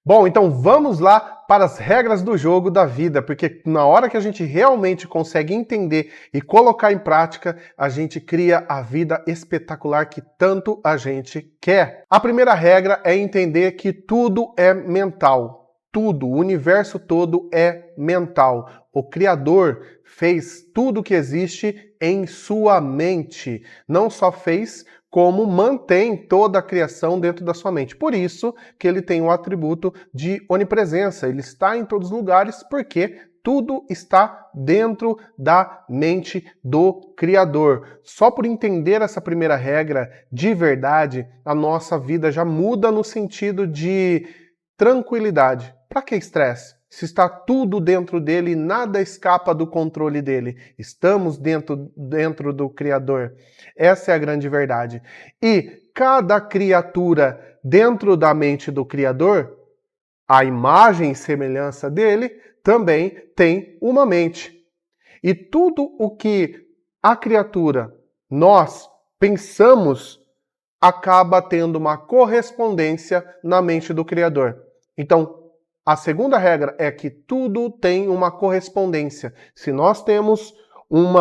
Bom, então vamos lá para as regras do jogo da vida, porque na hora que a gente realmente consegue entender e colocar em prática, a gente cria a vida espetacular que tanto a gente quer. A primeira regra é entender que tudo é mental. Tudo, o universo todo é mental. O Criador fez tudo que existe em sua mente. Não só fez, como mantém toda a criação dentro da sua mente. Por isso que ele tem o atributo de onipresença. Ele está em todos os lugares porque tudo está dentro da mente do Criador. Só por entender essa primeira regra de verdade, a nossa vida já muda no sentido de tranquilidade. Para que estresse? Se está tudo dentro dele, nada escapa do controle dele. Estamos dentro do Criador. Essa é a grande verdade. E cada criatura dentro da mente do Criador, a imagem e semelhança dele, também tem uma mente. E tudo o que a criatura, nós, pensamos, acaba tendo uma correspondência na mente do Criador. Então, a segunda regra é que tudo tem uma correspondência. Se nós temos um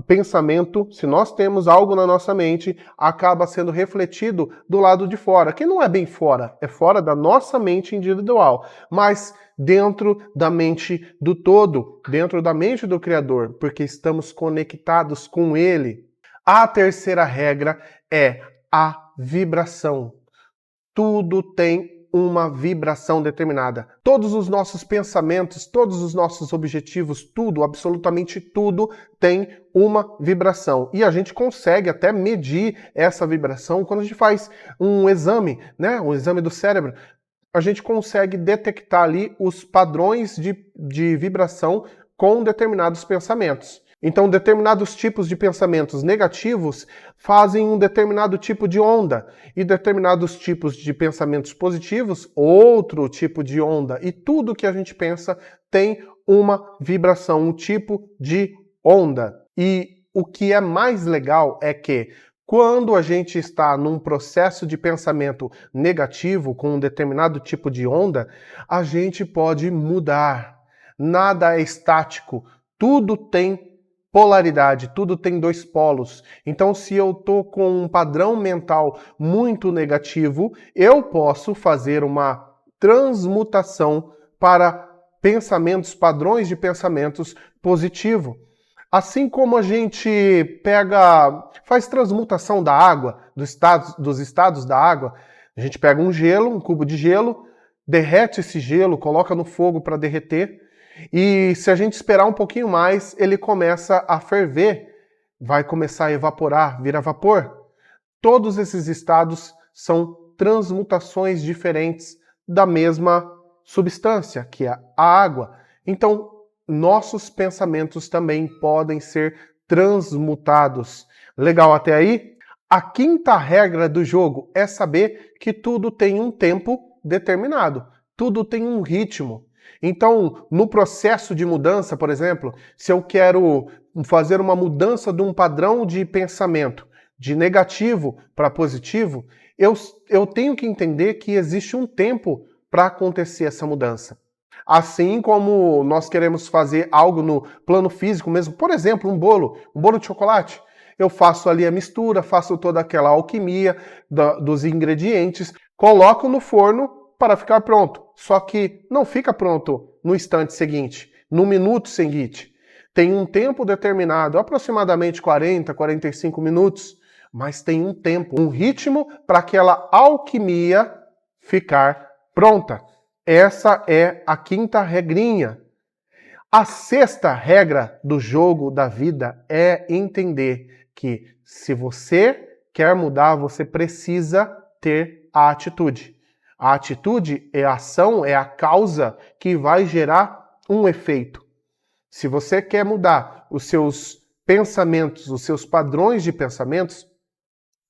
pensamento, se nós temos algo na nossa mente, acaba sendo refletido do lado de fora, que não é bem fora, é fora da nossa mente individual, mas dentro da mente do todo, dentro da mente do Criador, porque estamos conectados com Ele. A terceira regra é a vibração. Tudo tem uma vibração determinada. Todos os nossos pensamentos, todos os nossos objetivos, tudo, absolutamente tudo, tem uma vibração. E a gente consegue até medir essa vibração quando a gente faz um exame, né? Um exame do cérebro. A gente consegue detectar ali os padrões de vibração com determinados pensamentos. Então, determinados tipos de pensamentos negativos fazem um determinado tipo de onda, e determinados tipos de pensamentos positivos, outro tipo de onda. E tudo que a gente pensa tem uma vibração, um tipo de onda. E o que é mais legal é que quando a gente está num processo de pensamento negativo, com um determinado tipo de onda, a gente pode mudar. Nada é estático, tudo tem polaridade, tudo tem dois polos. Então, se eu estou com um padrão mental muito negativo, eu posso fazer uma transmutação para pensamentos, padrões de pensamentos positivo. Assim como a gente faz transmutação da água, dos estados da água, a gente pega um gelo, um cubo de gelo, derrete esse gelo, coloca no fogo para derreter, e se a gente esperar um pouquinho mais, ele começa a ferver, vai começar a evaporar, vira vapor. Todos esses estados são transmutações diferentes da mesma substância, que é a água. Então, nossos pensamentos também podem ser transmutados. Legal até aí? A quinta regra do jogo é saber que tudo tem um tempo determinado, tudo tem um ritmo. Então, no processo de mudança, por exemplo, se eu quero fazer uma mudança de um padrão de pensamento de negativo para positivo, eu tenho que entender que existe um tempo para acontecer essa mudança. Assim como nós queremos fazer algo no plano físico mesmo, por exemplo, um bolo de chocolate. Eu faço ali a mistura, faço toda aquela alquimia dos ingredientes, coloco no forno para ficar pronto. Só que não fica pronto no instante seguinte, no minuto seguinte. Tem um tempo determinado, aproximadamente 40, 45 minutos, mas tem um tempo, um ritmo para aquela alquimia ficar pronta. Essa é a quinta regrinha. A sexta regra do jogo da vida é entender que se você quer mudar, você precisa ter a atitude. A atitude é a ação, é a causa que vai gerar um efeito. Se você quer mudar os seus pensamentos, os seus padrões de pensamentos,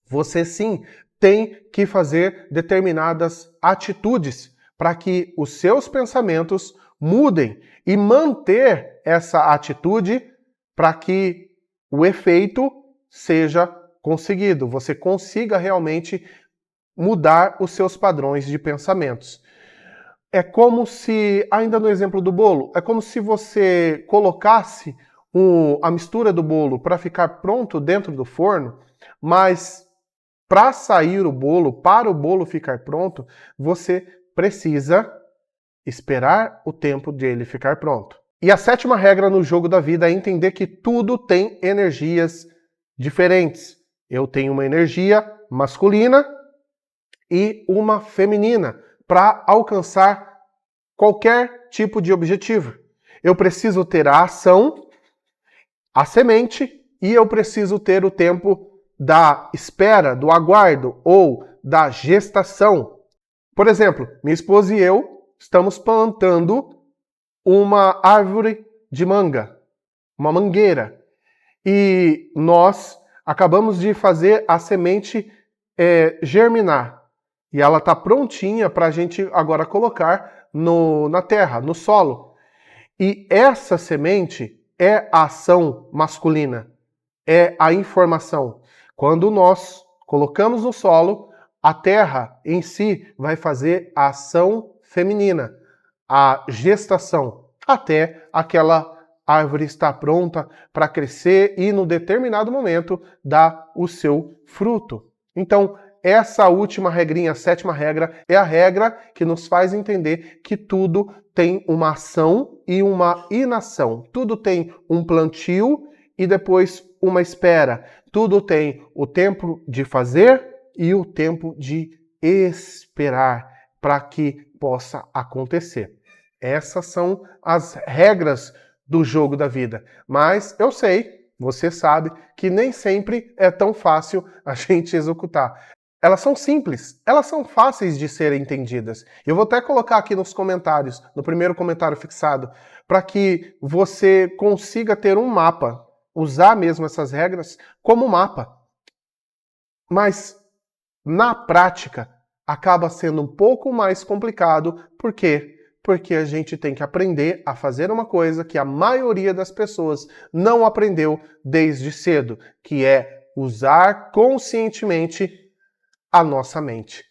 você sim tem que fazer determinadas atitudes para que os seus pensamentos mudem e manter essa atitude para que o efeito seja conseguido, você consiga realmente mudar os seus padrões de pensamentos. É como se, ainda no exemplo do bolo, é como se você colocasse a mistura do bolo para ficar pronto dentro do forno, mas para sair o bolo, para o bolo ficar pronto, você precisa esperar o tempo de ele ficar pronto. E a sétima regra no jogo da vida é entender que tudo tem energias diferentes. Eu tenho uma energia masculina e uma feminina para alcançar qualquer tipo de objetivo. Eu preciso ter a ação, a semente, e eu preciso ter o tempo da espera, do aguardo ou da gestação. Por exemplo, minha esposa e eu estamos plantando uma árvore de manga, uma mangueira, e nós acabamos de fazer a semente germinar. E ela está prontinha para a gente agora colocar na terra, no solo. E essa semente é a ação masculina, é a informação. Quando nós colocamos no solo, a terra em si vai fazer a ação feminina, a gestação, até aquela árvore estar pronta para crescer e, no determinado momento, dar o seu fruto. Então, essa última regrinha, a sétima regra, é a regra que nos faz entender que tudo tem uma ação e uma inação. Tudo tem um plantio e depois uma espera. Tudo tem o tempo de fazer e o tempo de esperar para que possa acontecer. Essas são as regras do jogo da vida. Mas eu sei, você sabe, que nem sempre é tão fácil a gente executar. Elas são simples, elas são fáceis de serem entendidas. Eu vou até colocar aqui nos comentários, no primeiro comentário fixado, para que você consiga ter um mapa, usar mesmo essas regras como mapa. Mas, na prática, acaba sendo um pouco mais complicado, por quê? Porque a gente tem que aprender a fazer uma coisa que a maioria das pessoas não aprendeu desde cedo, que é usar conscientemente a nossa mente.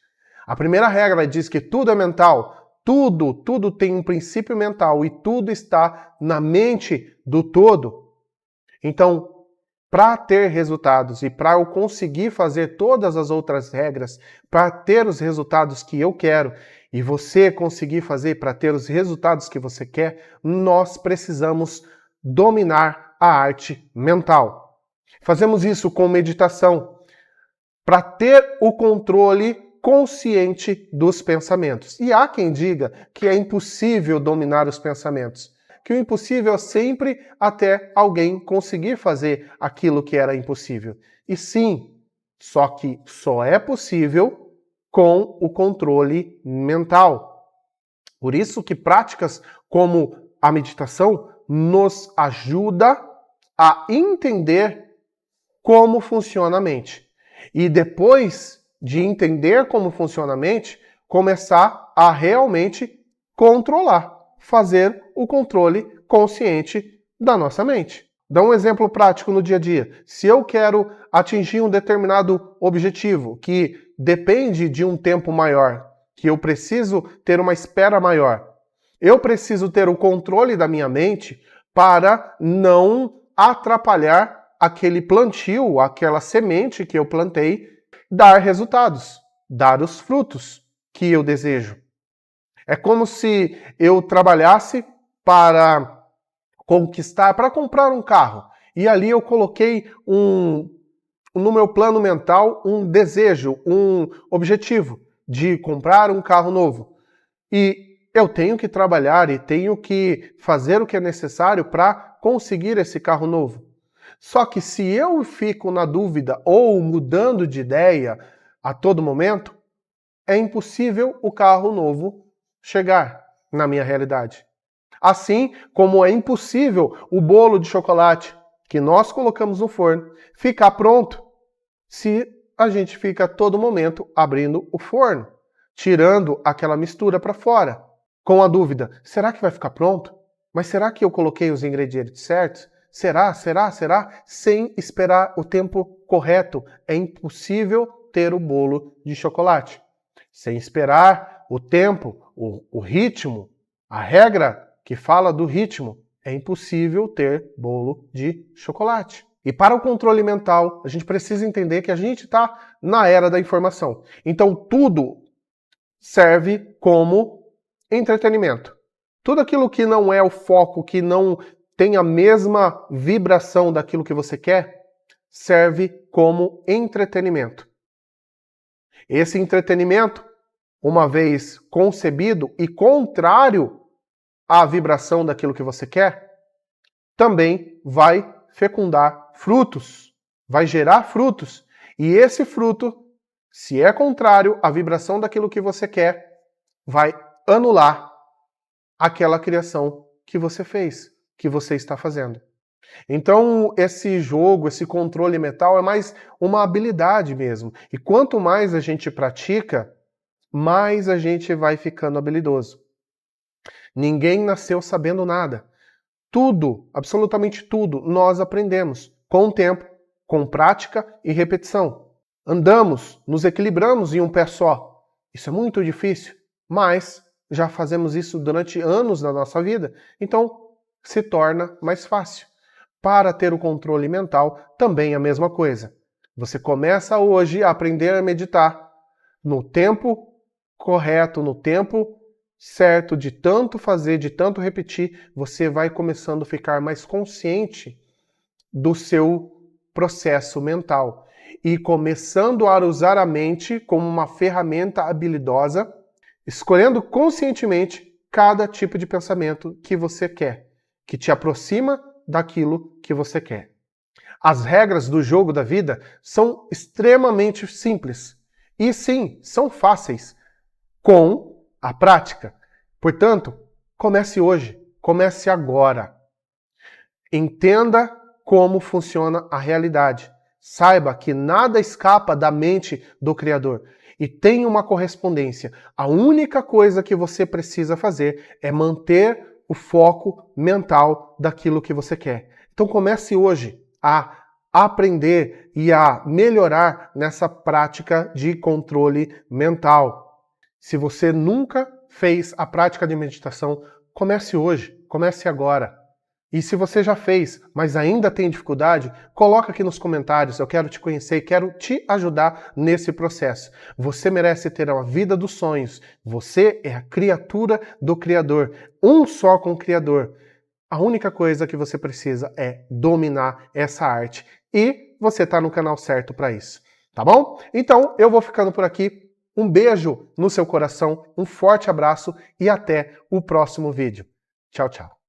A primeira regra diz que tudo é mental. Tudo tem um princípio mental e tudo está na mente do todo. Então, para ter resultados e para eu conseguir fazer todas as outras regras, para ter os resultados que eu quero e você conseguir fazer para ter os resultados que você quer, nós precisamos dominar a arte mental. Fazemos isso com meditação, para ter o controle consciente dos pensamentos. E há quem diga que é impossível dominar os pensamentos, que o impossível é sempre até alguém conseguir fazer aquilo que era impossível. E sim, só que só é possível com o controle mental. Por isso que práticas como a meditação nos ajuda a entender como funciona a mente. E depois de entender como funciona a mente, começar a realmente controlar, fazer o controle consciente da nossa mente. Dá um exemplo prático no dia a dia. Se eu quero atingir um determinado objetivo que depende de um tempo maior, que eu preciso ter uma espera maior, eu preciso ter o controle da minha mente para não atrapalhar aquele plantio, aquela semente que eu plantei, dar resultados, dar os frutos que eu desejo. É como se eu trabalhasse para conquistar, para comprar um carro. E ali eu coloquei no meu plano mental um desejo, um objetivo de comprar um carro novo. E eu tenho que trabalhar e tenho que fazer o que é necessário para conseguir esse carro novo. Só que se eu fico na dúvida ou mudando de ideia a todo momento, é impossível o carro novo chegar na minha realidade. Assim como é impossível o bolo de chocolate que nós colocamos no forno ficar pronto se a gente fica a todo momento abrindo o forno, tirando aquela mistura para fora, com a dúvida, será que vai ficar pronto? Mas será que eu coloquei os ingredientes certos? Será? Sem esperar o tempo correto. É impossível ter o bolo de chocolate. Sem esperar o tempo, o ritmo, a regra que fala do ritmo, é impossível ter bolo de chocolate. E para o controle mental, a gente precisa entender que a gente está na era da informação. Então tudo serve como entretenimento. Tudo aquilo que não é o foco, que não tem a mesma vibração daquilo que você quer, serve como entretenimento. Esse entretenimento, uma vez concebido e contrário à vibração daquilo que você quer, também vai fecundar frutos, vai gerar frutos. E esse fruto, se é contrário à vibração daquilo que você quer, vai anular aquela criação que você fez, que você está fazendo. Então, esse jogo, esse controle mental é mais uma habilidade mesmo. E quanto mais a gente pratica, mais a gente vai ficando habilidoso. Ninguém nasceu sabendo nada. Tudo, absolutamente tudo, nós aprendemos com o tempo, com prática e repetição. Andamos, nos equilibramos em um pé só. Isso é muito difícil, mas já fazemos isso durante anos na nossa vida, então se torna mais fácil. Para ter o controle mental, também a mesma coisa. Você começa hoje a aprender a meditar no tempo correto, no tempo certo, de tanto fazer, de tanto repetir, você vai começando a ficar mais consciente do seu processo mental e começando a usar a mente como uma ferramenta habilidosa, escolhendo conscientemente cada tipo de pensamento que você quer, que te aproxima daquilo que você quer. As regras do jogo da vida são extremamente simples e sim, são fáceis com a prática. Portanto, comece hoje, comece agora. Entenda como funciona a realidade. Saiba que nada escapa da mente do Criador e tenha uma correspondência. A única coisa que você precisa fazer é manter o foco mental daquilo que você quer. Então comece hoje a aprender e a melhorar nessa prática de controle mental. Se você nunca fez a prática de meditação, comece hoje, comece agora. E se você já fez, mas ainda tem dificuldade, coloca aqui nos comentários, eu quero te conhecer e quero te ajudar nesse processo. Você merece ter a vida dos sonhos. Você é a criatura do Criador, um só com o Criador. A única coisa que você precisa é dominar essa arte. E você está no canal certo para isso, tá bom? Então, eu vou ficando por aqui. Um beijo no seu coração, um forte abraço e até o próximo vídeo. Tchau, tchau.